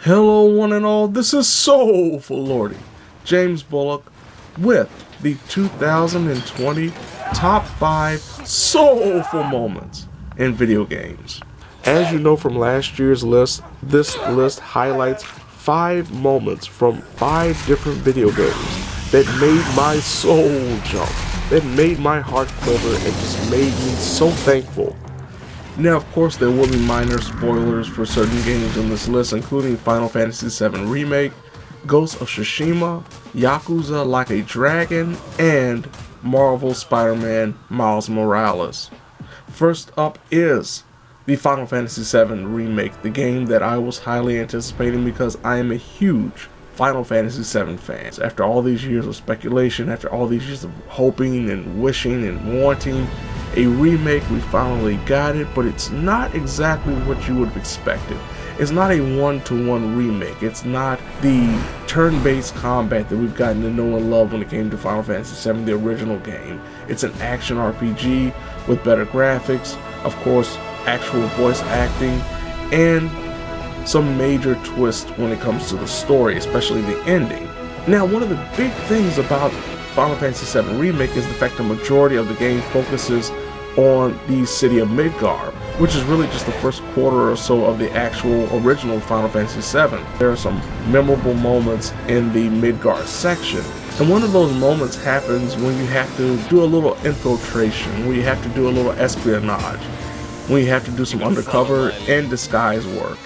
Hello one and all, this is Soulful Lordy, James Bullock, with the 2020 Top 5 Soulful Moments in Video Games. As you know from last year's list, this list highlights 5 moments from 5 different video games that made my soul jump, that made my heart quiver, and just made me so thankful. Now, of course, there will be minor spoilers for certain games on this list, including Final Fantasy VII Remake, Ghost of Tsushima, Yakuza Like a Dragon, and Marvel Spider-Man Miles Morales. First up is the Final Fantasy VII Remake, the game that I was highly anticipating because I am a huge Final Fantasy VII fan. After all these years of speculation, after all these years of hoping and wishing and wanting a remake, we finally got it, but it's not exactly what you would have expected. It's not a one-to-one remake. It's not the turn-based combat that we've gotten to know and love when it came to Final Fantasy VII, the original game. It's an action RPG with better graphics, of course, actual voice acting, and some major twists when it comes to the story, especially the ending. Now, one of the big things about Final Fantasy VII Remake is the fact the majority of the game focuses on the city of Midgar, which is really just the first quarter or so of the actual original Final Fantasy VII. There are some memorable moments in the Midgar section, and one of those moments happens when you have to do a little infiltration, when you have to do a little espionage, when you have to do some undercover and disguise work.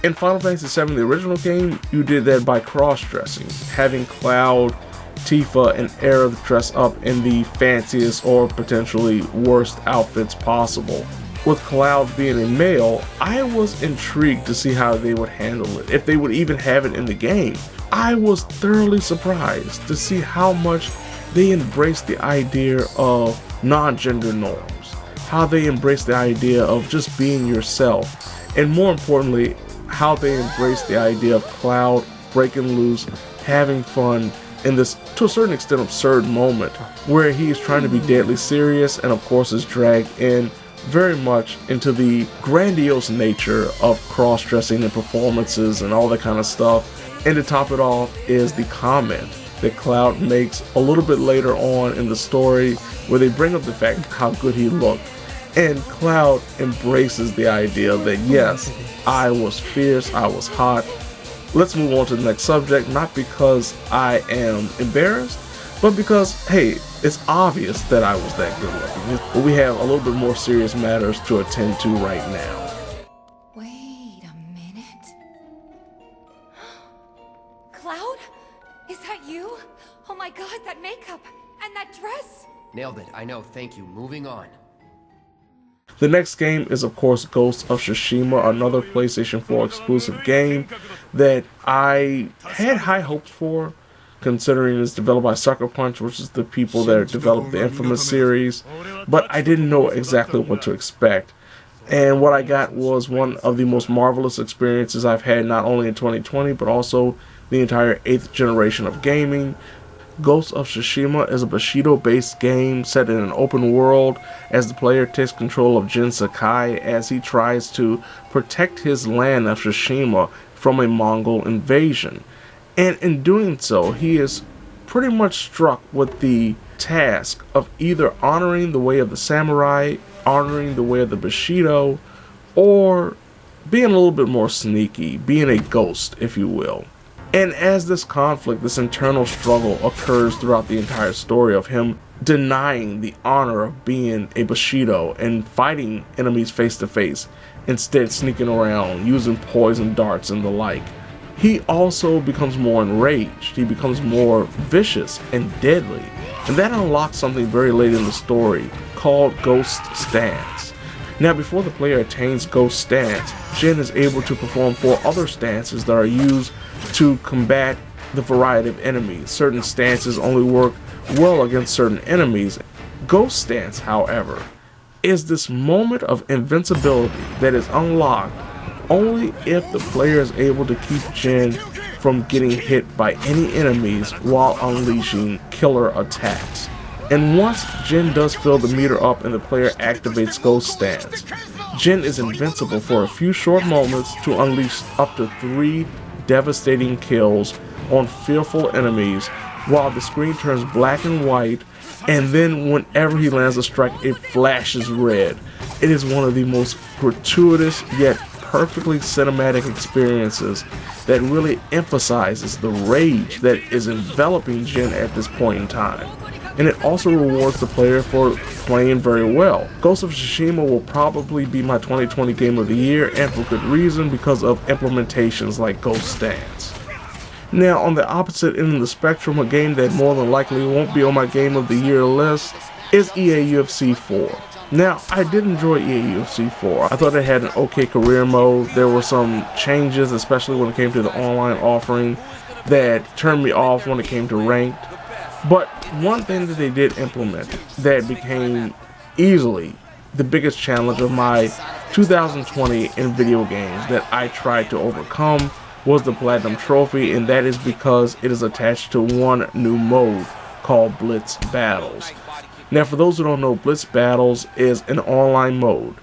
In Final Fantasy VII, the original game, you did that by cross-dressing, having Cloud, Tifa, and Aerith dress up in the fanciest or potentially worst outfits possible. With Cloud being a male, I was intrigued to see how they would handle it, if they would even have it in the game. I was thoroughly surprised to see how much they embraced the idea of non-gender norms, how they embraced the idea of just being yourself, and more importantly, how they embraced the idea of Cloud breaking loose, having fun, in this, to a certain extent, absurd moment where he is trying to be deadly serious and of course is dragged in very much into the grandiose nature of cross-dressing and performances and all that kind of stuff. And to top it off is the comment that Cloud makes a little bit later on in the story where they bring up the fact how good he looked. And Cloud embraces the idea that yes, I was fierce, I was hot. Let's move on to the next subject, not because I am embarrassed, but because, hey, it's obvious that I was that good looking. But we have a little bit more serious matters to attend to right now. Wait a minute. Cloud? Is that you? Oh my god, that makeup and that dress! Nailed it, I know, thank you. Moving on. The next game is, of course, Ghost of Tsushima, another PlayStation 4 exclusive game that I had high hopes for, considering it's developed by Sucker Punch, which is the people that developed the Infamous series, but I didn't know exactly what to expect. And what I got was one of the most marvelous experiences I've had not only in 2020, but also the entire 8th generation of gaming. Ghost of Tsushima is a Bushido-based game set in an open world as the player takes control of Jin Sakai as he tries to protect his land of Tsushima from a Mongol invasion. And in doing so, he is pretty much struck with the task of either honoring the way of the samurai, honoring the way of the Bushido, or being a little bit more sneaky, being a ghost, if you will. And as this conflict, this internal struggle occurs throughout the entire story of him denying the honor of being a Bushido and fighting enemies face to face, instead sneaking around, using poison darts and the like, he also becomes more enraged. He becomes more vicious and deadly. And that unlocks something very late in the story called Ghost Stance. Now, before the player attains Ghost Stance, Jin is able to perform 4 other stances that are used to combat the variety of enemies. Certain stances only work well against certain enemies. Ghost Stance, however, is this moment of invincibility that is unlocked only if the player is able to keep Jin from getting hit by any enemies while unleashing killer attacks. And once Jin does fill the meter up and the player activates Ghost Stance, Jin is invincible for a few short moments to unleash up to 3 devastating kills on fearful enemies while the screen turns black and white, and then whenever he lands a strike, it flashes red. It is one of the most gratuitous yet perfectly cinematic experiences that really emphasizes the rage that is enveloping Jin at this point in time. And it also rewards the player for playing very well. Ghost of Tsushima will probably be my 2020 Game of the Year, and for good reason, because of implementations like Ghost Dance. Now, on the opposite end of the spectrum, a game that more than likely won't be on my Game of the Year list is EA UFC 4. Now, I did enjoy EA UFC 4. I thought it had an okay career mode. There were some changes, especially when it came to the online offering, that turned me off when it came to ranked. But one thing that they did implement that became easily the biggest challenge of my 2020 in video games that I tried to overcome was the Platinum Trophy, and that is because it is attached to one new mode called Blitz Battles. Now, for those who don't know, Blitz Battles is an online mode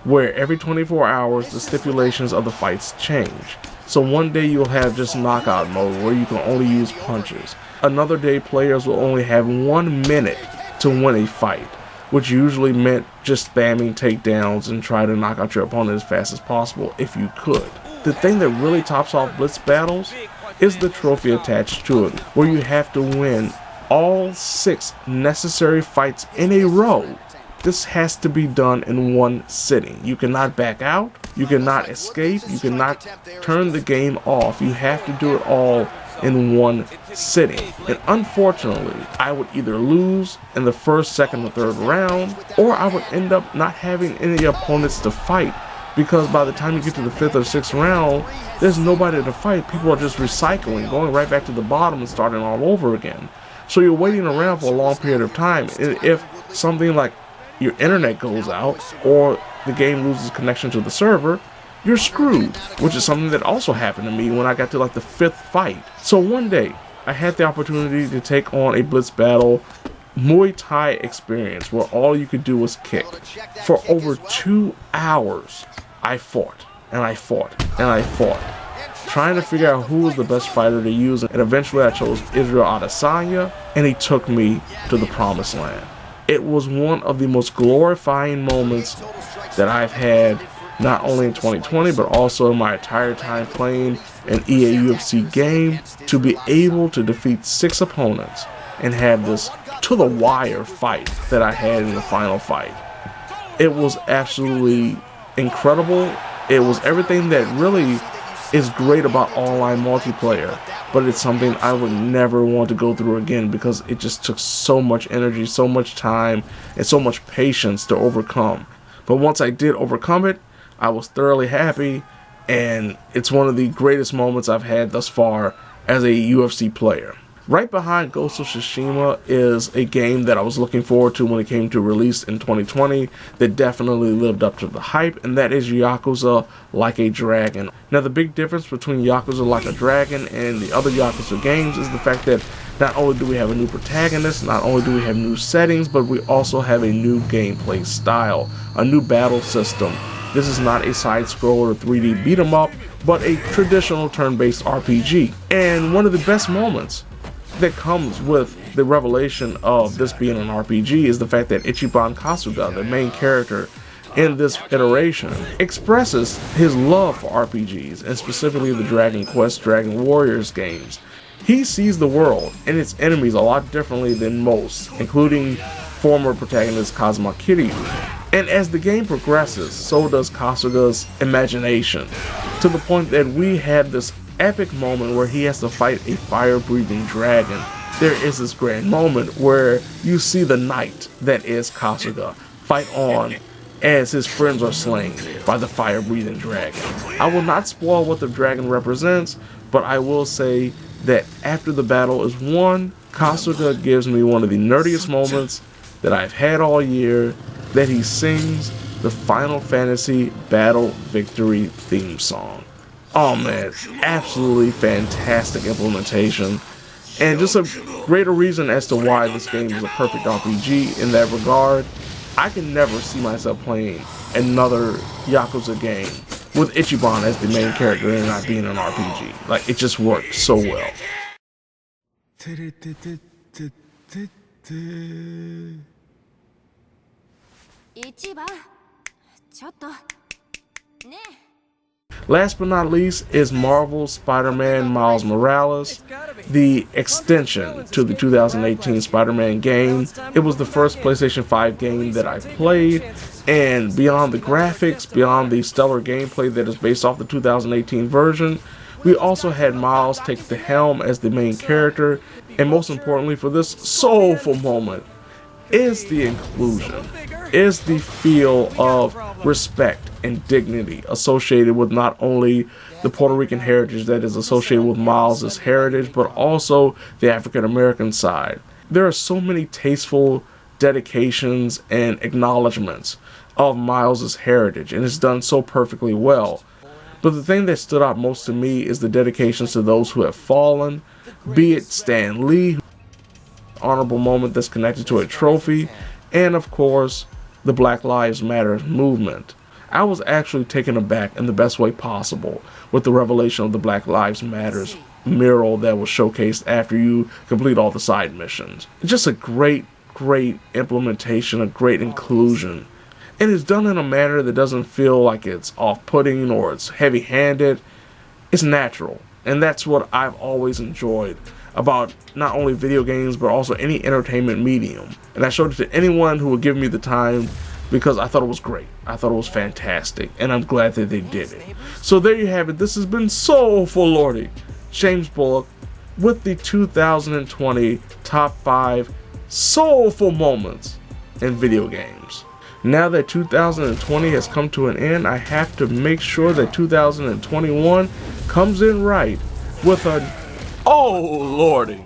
where every 24 hours the stipulations of the fights change. So one day you'll have just knockout mode where you can only use punches. Another day players will only have 1 minute to win a fight, which usually meant just spamming takedowns and try to knock out your opponent as fast as possible if you could. The thing that really tops off Blitz Battles is the trophy attached to it, where you have to win all 6 necessary fights in a row. This has to be done in one sitting. You cannot back out, you cannot escape, you cannot turn the game off. You have to do it all in one sitting. And unfortunately, I would either lose in the first, second, or third round, or I would end up not having any opponents to fight, because by the time you get to the 5th or 6th round, there's nobody to fight. People are just recycling, going right back to the bottom and starting all over again. So you're waiting around for a long period of time, and if something like your internet goes out or the game loses connection to the server, you're screwed, which is something that also happened to me when I got to like the 5th fight. So one day, I had the opportunity to take on a Blitz Battle Muay Thai experience where all you could do was kick. For over 2 hours, I fought, and I fought, and I fought, trying to figure out who was the best fighter to use, and eventually I chose Israel Adesanya, and he took me to the promised land. It was one of the most glorifying moments that I've had, not only in 2020, but also in my entire time playing an EA UFC game, to be able to defeat 6 opponents and have this to-the-wire fight that I had in the final fight. It was absolutely incredible. It was everything that really is great about online multiplayer, but it's something I would never want to go through again because it just took so much energy, so much time, and so much patience to overcome. But once I did overcome it, I was thoroughly happy, and it's one of the greatest moments I've had thus far as a UFC player. Right behind Ghost of Tsushima is a game that I was looking forward to when it came to release in 2020 that definitely lived up to the hype, and that is Yakuza Like a Dragon. Now, the big difference between Yakuza Like a Dragon and the other Yakuza games is the fact that not only do we have a new protagonist, not only do we have new settings, but we also have a new gameplay style, a new battle system. This is not a side-scroller or 3D beat-em-up, but a traditional turn-based RPG. And one of the best moments that comes with the revelation of this being an RPG is the fact that Ichiban Kasuga, the main character in this iteration, expresses his love for RPGs, and specifically the Dragon Quest, Dragon Warriors games. He sees the world and its enemies a lot differently than most, including former protagonist Kazuma Kiryu. And as the game progresses, so does Kasuga's imagination, to the point that we had this epic moment where he has to fight a fire-breathing dragon. There is this grand moment where you see the knight that is Kasuga fight on as his friends are slain by the fire-breathing dragon. I will not spoil what the dragon represents, but I will say that after the battle is won, Kasuga gives me one of the nerdiest moments that I've had all year, that he sings the Final Fantasy Battle Victory theme song. Oh man, absolutely fantastic implementation, and just a greater reason as to why this game is a perfect RPG in that regard. I can never see myself playing another Yakuza game with Ichiban as the main character and not being an RPG. Like, it just worked so well. 一番ちょっとねえ Last but not least is Marvel's Spider-Man Miles Morales, the extension to the 2018 Spider-Man game. It was the first PlayStation 5 game that I played, and beyond the graphics, beyond the stellar gameplay that is based off the 2018 version, we also had Miles take the helm as the main character, and most importantly for this soulful moment, is the inclusion, is the feel of respect and dignity associated with not only the Puerto Rican heritage that is associated with Miles' heritage, but also the African American side. There are so many tasteful dedications and acknowledgments of Miles' heritage, and it's done so perfectly well. But the thing that stood out most to me is the dedications to those who have fallen, be it Stan Lee, honorable moment that's connected to a trophy, and of course the Black Lives Matter movement. I was actually taken aback in the best way possible with the revelation of the Black Lives Matters mural that was showcased after you complete all the side missions. Just a great implementation, a great inclusion, and it's done in a manner that doesn't feel like it's off-putting or it's heavy-handed. It's natural, and that's what I've always enjoyed about not only video games but also any entertainment medium. And I showed it to anyone who would give me the time because I thought it was great. I thought it was fantastic, and I'm glad that they did it. So there you have it. This has been Soulful Lordy, James Bullock, with the 2020 top 5 soulful moments in video games. Now that 2020 has come to an end, I have to make sure that 2021 comes in right with a Oh Lordy.